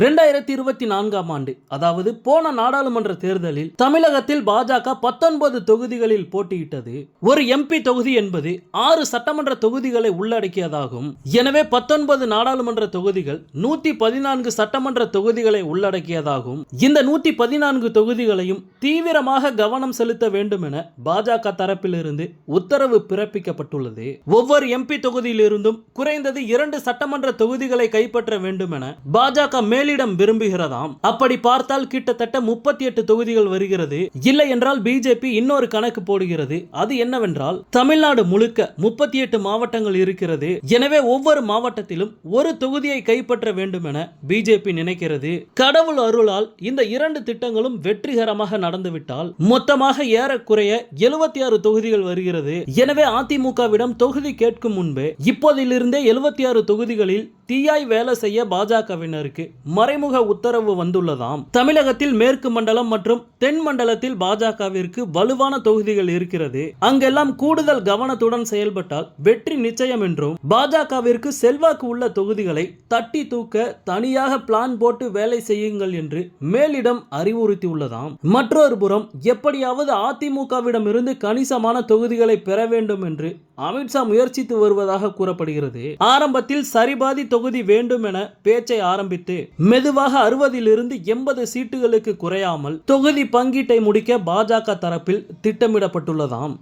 2024ஆம் ஆண்டு, அதாவது போன நாடாளுமன்ற தேர்தலில் தமிழகத்தில் பாஜக 19 தொகுதிகளில் போட்டியிட்டது. ஒரு எம்பி தொகுதி என்பது 6 சட்டமன்ற தொகுதிகளை உள்ளடக்கியதாகும். எனவே 19 நாடாளுமன்ற தொகுதிகள் 114 சட்டமன்ற தொகுதிகளை உள்ளடக்கியதாகும். இந்த 114 தொகுதிகளையும் தீவிரமாக கவனம் செலுத்த வேண்டும் என பாஜக தரப்பிலிருந்து உத்தரவு பிறப்பிக்கப்பட்டுள்ளது. ஒவ்வொரு எம்பி தொகுதியிலிருந்தும் குறைந்தது 2 சட்டமன்ற தொகுதிகளை கைப்பற்ற வேண்டும் என பாஜக மேலிடம் விரும்புகிறதாம். அப்படி பார்த்தால் கிட்டத்தட்ட 38 தொகுதிகள் வருகிறது. இல்லை என்றால் பிஜேபி இன்னொரு கணக்கு போடுகிறது. அது என்னவென்றால், தமிழ்நாடு முழுக்க 38 மாவட்டங்கள் இருக்கிறது. எனவே ஒவ்வொரு மாவட்டத்திலும் ஒரு தொகுதியை கைப்பற்ற வேண்டும் என பிஜேபி நினைக்கிறது. கடவுள் அருளால் இந்த 2 திட்டங்களும் வெற்றிகரமாக நடந்துவிட்டால் மொத்தமாக ஏறக்குறைய 76 தொகுதிகள் வருகிறது. எனவே அதிமுகவிடம் தொகுதி கேட்கும் முன்பே இப்போதிலிருந்தே 76 தொகுதிகளில் தீயாய் வேலை செய்ய பாஜகவினருக்கு மறைமுக உத்தரவு வந்துள்ளதாம். தமிழகத்தில் மேற்கு மண்டலம் மற்றும் தென் மண்டலத்தில் பாஜகவிற்கு வலுவான தொகுதிகள் இருக்கிறது. அங்கெல்லாம் கூடுதல் கவனத்துடன் செயல்பட்டால் வெற்றி நிச்சயம் என்றும், பாஜகவிற்கு செல்வாக்கு உள்ள தொகுதிகளை தட்டி தூக்க தனியாக பிளான் போட்டு வேலை செய்யுங்கள் என்று மேலிடம் அறிவுறுத்தியுள்ளதாம். மற்றொரு புறம், எப்படியாவது அதிமுகவிடம் இருந்து கணிசமான தொகுதிகளை பெற வேண்டும் என்று அமித்ஷா முயற்சித்து வருவதாக கூறப்படுகிறது. ஆரம்பத்தில் சரிபாதி தொகுதி வேண்டும் என பேச்சை ஆரம்பித்து மெதுவாக 60லிருந்து 80 சீட்டுகளுக்கு குறையாமல் தொகுதி பங்கீட்டை முடிக்க பாஜக தரப்பில் திட்டமிடப்பட்டுள்ளதாம்.